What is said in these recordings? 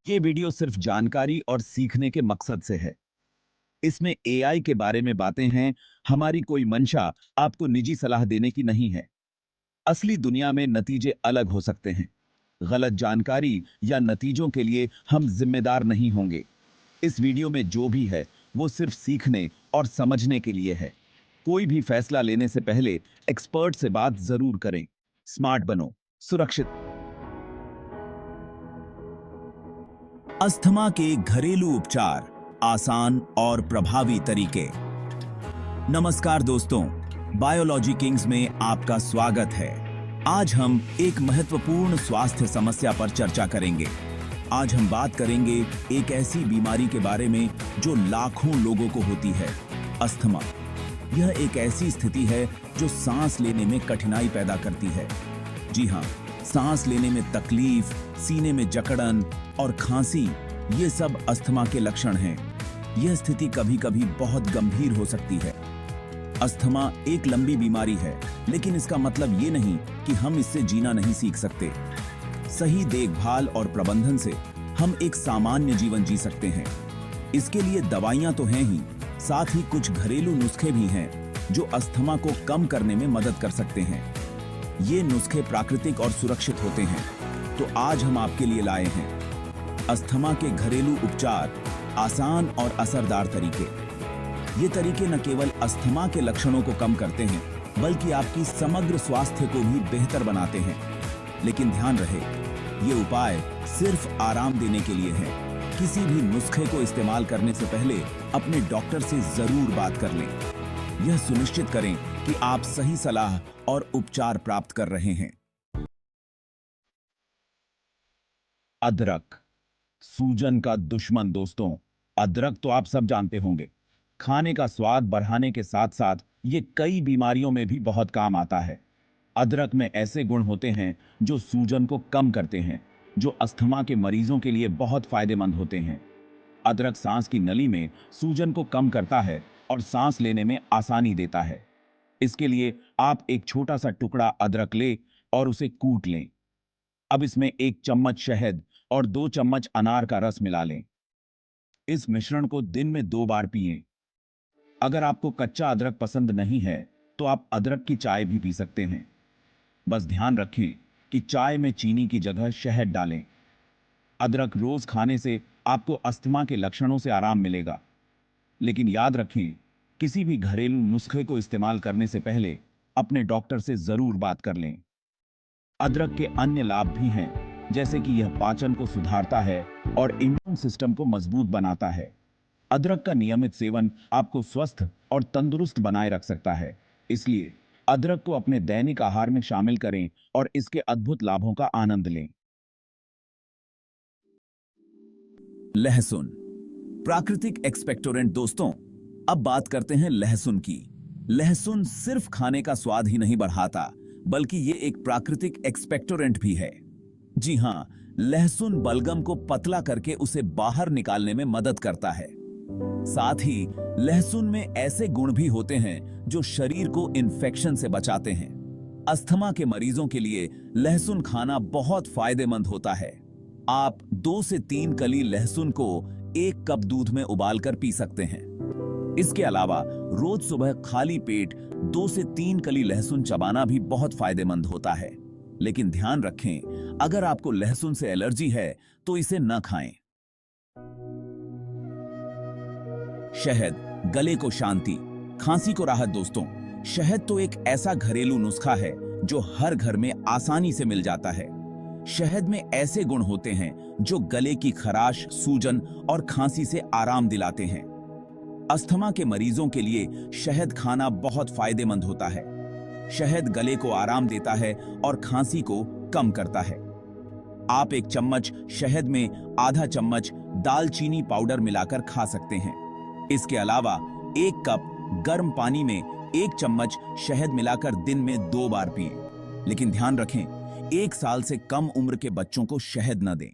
ये वीडियो सिर्फ जानकारी और सीखने के मकसद से है। इसमें एआई के बारे में बातें हैं। हमारी कोई मंशा आपको निजी सलाह देने की नहीं है। असली दुनिया में नतीजे अलग हो सकते हैं। गलत जानकारी या नतीजों के लिए हम जिम्मेदार नहीं होंगे। इस वीडियो में जो भी है वो सिर्फ सीखने और समझने के लिए है। कोई भी फैसला लेने से पहले एक्सपर्ट से बात जरूर करें। स्मार्ट बनो, सुरक्षित। अस्थमा के घरेलू उपचार, आसान और प्रभावी तरीके। नमस्कार दोस्तों, बायोलॉजी किंग्स में आपका स्वागत है। आज हम एक महत्वपूर्ण स्वास्थ्य समस्या पर चर्चा करेंगे। आज हम बात करेंगे एक ऐसी बीमारी के बारे में जो लाखों लोगों को होती है, अस्थमा। यह एक ऐसी स्थिति है जो सांस लेने में कठिनाई पैदा करती है। जी हाँ, सांस लेने में तकलीफ, सीने में जकड़न और खांसी, ये सब अस्थमा के लक्षण हैं। यह स्थिति कभी-कभी बहुत गंभीर हो सकती है। अस्थमा एक लंबी बीमारी है, लेकिन इसका मतलब ये नहीं कि हम इससे जीना नहीं सीख सकते। सही देखभाल और प्रबंधन से हम एक सामान्य जीवन जी सकते हैं। इसके लिए दवाइयां तो हैं ही, साथ ही कुछ घरेलू नुस्खे भी हैं जो अस्थमा को कम करने में मदद कर सकते हैं। ये नुस्खे प्राकृतिक और सुरक्षित होते हैं, तो आज हम आपके लिए लाए हैं अस्थमा के घरेलू उपचार, आसान और असरदार तरीके। ये तरीके न केवल अस्थमा के लक्षणों को कम करते हैं, बल्कि आपकी समग्र स्वास्थ्य को भी बेहतर बनाते हैं। लेकिन ध्यान रहे, ये उपाय सिर्फ आराम देने के लिए हैं। किसी भी नुस्खे को इस्तेमाल करने से पहले अपने डॉक्टर से जरूर बात कर लें। यह सुनिश्चित करें कि आप सही सलाह और उपचार प्राप्त कर रहे हैं। अदरक, सूजन का दुश्मन दोस्तों। अदरक तो आप सब जानते होंगे। खाने का स्वाद बढ़ाने के साथ साथ ये कई बीमारियों में भी बहुत काम आता है। अदरक में ऐसे गुण होते हैं जो सूजन को कम करते हैं, जो अस्थमा के मरीजों के लिए बहुत फायदेमंद होते हैं। अदरक सांस की नली में सूजन को कम करता है और सांस लेने में आसानी देता है। इसके लिए आप एक छोटा सा टुकड़ा अदरक ले और उसे कूट लें। अब इसमें 1 चम्मच शहद और 2 चम्मच अनार का रस मिला लें। इस मिश्रण को दिन में 2 बार पिएं। अगर आपको कच्चा अदरक पसंद नहीं है, तो आप अदरक की चाय भी पी सकते हैं। बस ध्यान रखें कि चाय में चीनी की जगह शहद डालें। अदरक रोज खाने से आपको अस्थमा के लक्षणों से आराम मिलेगा। लेकिन याद रखें, किसी भी घरेलू नुस्खे को इस्तेमाल करने से पहले अपने डॉक्टर से जरूर बात कर लें। अदरक के अन्य लाभ भी हैं, जैसे कि यह पाचन को सुधारता है और इम्यून सिस्टम को मजबूत बनाता है। अदरक का नियमित सेवन आपको स्वस्थ और तंदुरुस्त बनाए रख सकता है। इसलिए अदरक को अपने दैनिक आहार में शामिल करें और इसके अद्भुत लाभों का आनंद लें। लहसुन, प्राकृतिक एक्सपेक्टोरेंट दोस्तों। अब बात करते हैं लहसुन की। लहसुन सिर्फ खाने का स्वाद ही नहीं बढ़ाता, बल्कि ये एक प्राकृतिक एक्सपेक्टोरेंट भी है। जी हां, लहसुन बलगम को पतला करके उसे बाहर निकालने में मदद करता है। साथ ही लहसुन में ऐसे गुण भी होते हैं जो शरीर को इन्फेक्शन से बचाते हैं। अस्थमा के मरीजों के लिए लहसुन खाना बहुत फायदेमंद होता है। आप 2 से 3 कली लहसुन को 1 कप दूध में उबालकर पी सकते हैं। इसके अलावा रोज सुबह खाली पेट 2 से 3 कली लहसुन चबाना भी बहुत फायदेमंद होता है। लेकिन ध्यान रखें, अगर आपको लहसुन से एलर्जी है तो इसे न खाएं। शहद, गले को शांति, खांसी को राहत दोस्तों। शहद तो एक ऐसा घरेलू नुस्खा है जो हर घर में आसानी से मिल जाता है। शहद में ऐसे गुण होते हैं जो गले की खराश, सूजन और खांसी से आराम दिलाते हैं। अस्थमा के मरीजों के लिए शहद खाना बहुत फायदेमंद होता है। शहद गले को आराम देता है और खांसी को कम करता है। आप 1 चम्मच शहद में आधा चम्मच दालचीनी पाउडर मिलाकर खा सकते हैं। इसके अलावा 1 कप गर्म पानी में 1 चम्मच शहद मिलाकर दिन में 2 बार पिएं। लेकिन ध्यान रखें, 1 साल से कम उम्र के बच्चों को शहद न दें।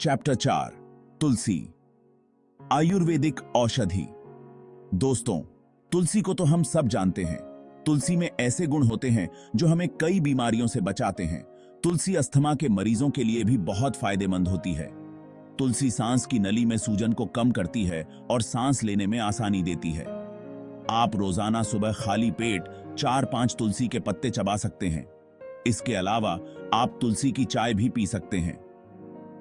चैप्टर 4, तुलसी, आयुर्वेदिक औषधि। दोस्तों, तुलसी को तो हम सब जानते हैं। तुलसी में ऐसे गुण होते हैं जो हमें कई बीमारियों से बचाते हैं। तुलसी अस्थमा के मरीजों के लिए भी बहुत फायदेमंद होती है। तुलसी सांस की नली में सूजन को कम करती है और सांस लेने में आसानी देती है। आप रोजाना सुबह खाली पेट 4-5 तुलसी के पत्ते चबा सकते हैं। इसके अलावा आप तुलसी की चाय भी पी सकते हैं।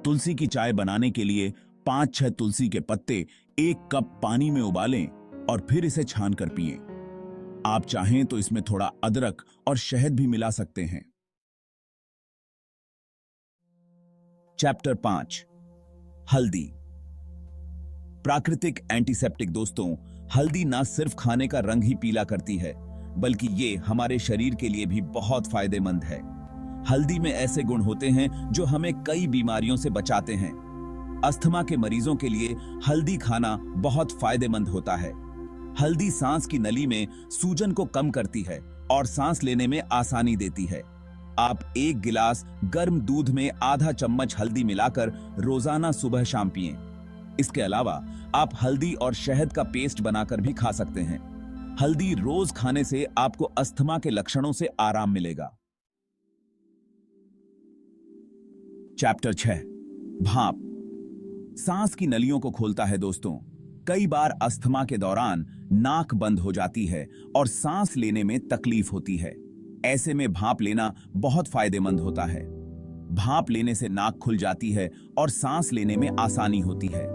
तुलसी की चाय बनाने के लिए 5-6 तुलसी के पत्ते 1 कप पानी में उबालें और फिर इसे छान कर पिएं। आप चाहें तो इसमें थोड़ा अदरक और शहद भी मिला सकते हैं। चैप्टर 5 हल्दी। प्राकृतिक एंटीसेप्टिक दोस्तों, हल्दी ना सिर्फ खाने का रंग ही पीला करती है, बल्कि ये हमारे शरीर के लिए भी बहुत फायदेमंद है। हल्दी में ऐसे गुण होते हैं जो हमें कई बीमारियों से बचाते हैं। अस्थमा के मरीजों के लिए हल्दी खाना बहुत फायदेमंद होता है। हल्दी सांस की नली में सूजन को कम करती है और सांस लेने में आसानी देती है। आप 1 गिलास गर्म दूध में आधा चम्मच हल्दी मिलाकर रोजाना सुबह शाम पिएं। इसके अलावा आप हल्दी और शहद का पेस्ट बनाकर भी खा सकते हैं। हल्दी रोज खाने से आपको अस्थमा के लक्षणों से आराम मिलेगा। चैप्टर 6 भाप। सांस की नलियों को खोलता है दोस्तों। कई बार अस्थमा के दौरान नाक बंद हो जाती है और सांस लेने में तकलीफ होती है। ऐसे में भाप लेना बहुत फायदेमंद होता है। भाप लेने से नाक खुल जाती है और सांस लेने में आसानी होती है।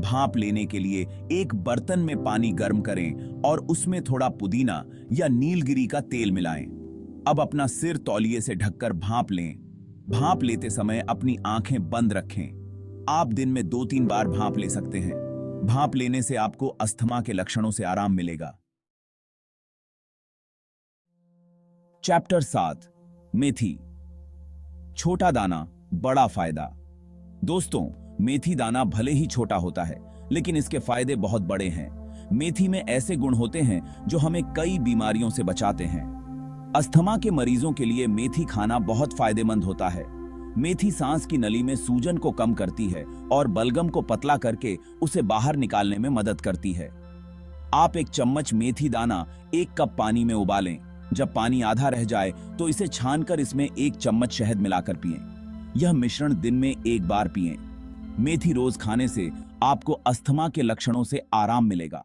भाप लेने के लिए एक बर्तन में पानी गर्म करें और उसमें थोड़ा पुदीना या नीलगिरी का तेल मिलाएं। अब अपना सिर तौलिए से ढककर भाप लें। भाप लेते समय अपनी आंखें बंद रखें। आप दिन में 2-3 बार भाप ले सकते हैं। भाप लेने से आपको अस्थमा के लक्षणों से आराम मिलेगा। चैप्टर 7 मेथी। छोटा दाना बड़ा फायदा। दोस्तों, मेथी दाना भले ही छोटा होता है, लेकिन इसके फायदे बहुत बड़े हैं। मेथी में ऐसे गुण होते हैं जो हमें कई बीमारियों से बचाते हैं। अस्थमा के मरीजों के लिए मेथी खाना बहुत फायदेमंद होता है। मेथी सांस की नली में सूजन को कम करती है और बलगम को पतला करके उसे बाहर निकालने में मदद करती है। आप 1 चम्मच मेथी दाना 1 कप पानी में उबालें। जब पानी आधा रह जाए तो इसे छानकर इसमें 1 चम्मच शहद मिलाकर पिएं। यह मिश्रण दिन में 1 बार पिएं। मेथी रोज खाने से आपको अस्थमा के लक्षणों से आराम मिलेगा।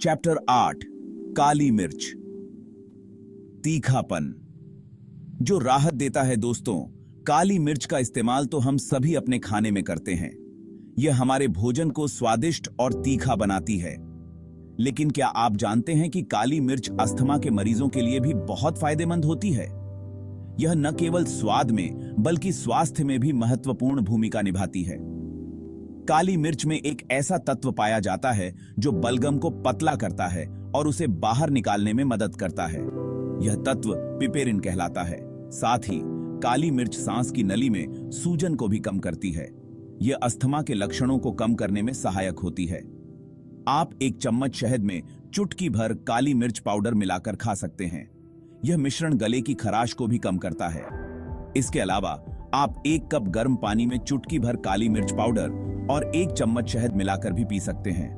चैप्टर 8 काली मिर्च। तीखापन जो राहत देता है दोस्तों। काली मिर्च का इस्तेमाल तो हम सभी अपने खाने में करते हैं। यह हमारे भोजन को स्वादिष्ट और तीखा बनाती है। लेकिन क्या आप जानते हैं कि काली मिर्च अस्थमा के मरीजों के लिए भी बहुत फायदेमंद होती है। यह न केवल स्वाद में बल्कि स्वास्थ्य में भी महत्वपूर्ण भूमिका निभाती है। काली मिर्च में एक ऐसा तत्व पाया जाता है जो बलगम को पतला करता है और उसे बाहर निकालने में मदद करता है। यह तत्व पिपेरिन कहलाता है। साथ ही काली मिर्च सांस की नली में सूजन को भी कम करती है। यह अस्थमा के लक्षणों को कम करने में सहायक होती है। आप 1 चम्मच शहद में चुटकी भर काली मिर्च पाउडर मिलाकर खा सकते हैं। यह मिश्रण गले की खराश को भी कम करता है। इसके अलावा आप 1 कप गर्म पानी में चुटकी भर काली मिर्च पाउडर और 1 चम्मच शहद मिलाकर भी पी सकते हैं।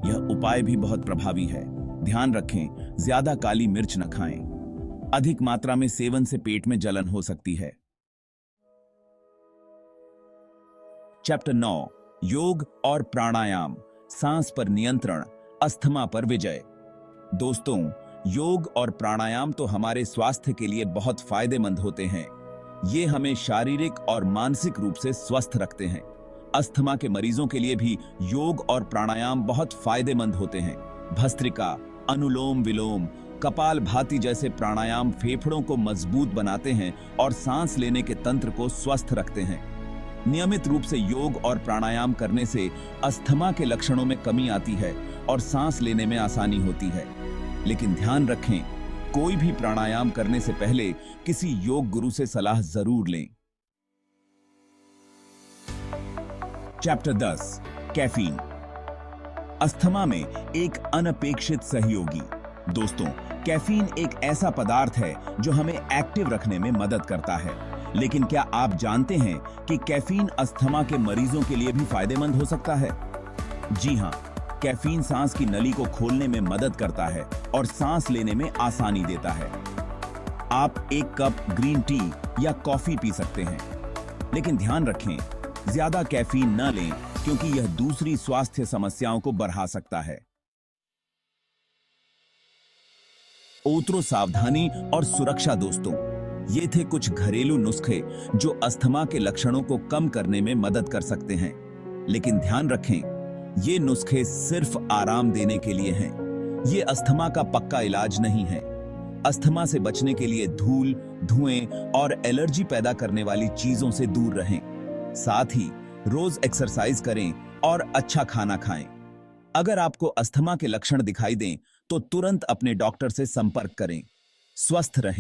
यह उपाय भी बहुत प्रभावी है। ध्यान रखें, ज्यादा काली मिर्च न खाएं। अधिक मात्रा में सेवन से पेट में जलन हो सकती है। चैप्टर 9 योग और प्राणायाम। सांस पर नियंत्रण, अस्थमा पर विजय। दोस्तों, योग और प्राणायाम तो हमारे स्वास्थ्य के लिए बहुत फायदेमंद होते हैं। ये हमें शारीरिक और मानसिक रूप से स्वस्थ रखते हैं। अस्थमा के मरीजों के लिए भी योग और प्राणायाम बहुत फायदेमंद होते हैं। भस्त्रिका, अनुलोम विलोम, कपालभाति जैसे प्राणायाम फेफड़ों को मजबूत बनाते हैं और सांस लेने के तंत्र को स्वस्थ रखते हैं। नियमित रूप से योग और प्राणायाम करने से अस्थमा के लक्षणों में कमी आती है और सांस लेने में आसानी होती है। लेकिन ध्यान रखें, कोई भी प्राणायाम करने से पहले किसी योग गुरु से सलाह जरूर लें। Chapter 10 caffeine. अस्थमा में एक अनपेक्षित सहयोगी। दोस्तों, कैफीन एक ऐसा पदार्थ है जो हमें एक्टिव रखने में मदद करता है। लेकिन क्या आप जानते हैं कि कैफीन अस्थमा के मरीजों के लिए भी फायदेमंद हो सकता है? जी हां, कैफीन सांस की नली को खोलने में मदद करता है और सांस लेने में आसानी देता है। आप एक कप ग्रीन टी या कॉफी पी सकते हैं, लेकिन ध्यान रखें, ज्यादा कैफीन न लें क्योंकि यह दूसरी स्वास्थ्य समस्याओं को बढ़ा सकता है। ओतरो सावधानी और सुरक्षा दोस्तों, ये थे कुछ घरेलू नुस्खे जो अस्थमा के लक्षणों को कम करने में मदद कर सकते हैं। लेकिन ध्यान रखें, ये नुस्खे सिर्फ आराम देने के लिए हैं। ये अस्थमा का पक्का इलाज नहीं है। अस्थमा से बचने के लिए धूल, धुएं और एलर्जी पैदा करने वाली चीजों से दूर रहें। साथ ही रोज एक्सरसाइज करें और अच्छा खाना खाएं। अगर आपको अस्थमा के लक्षण दिखाई दें तो तुरंत अपने डॉक्टर से संपर्क करें। स्वस्थ रहें।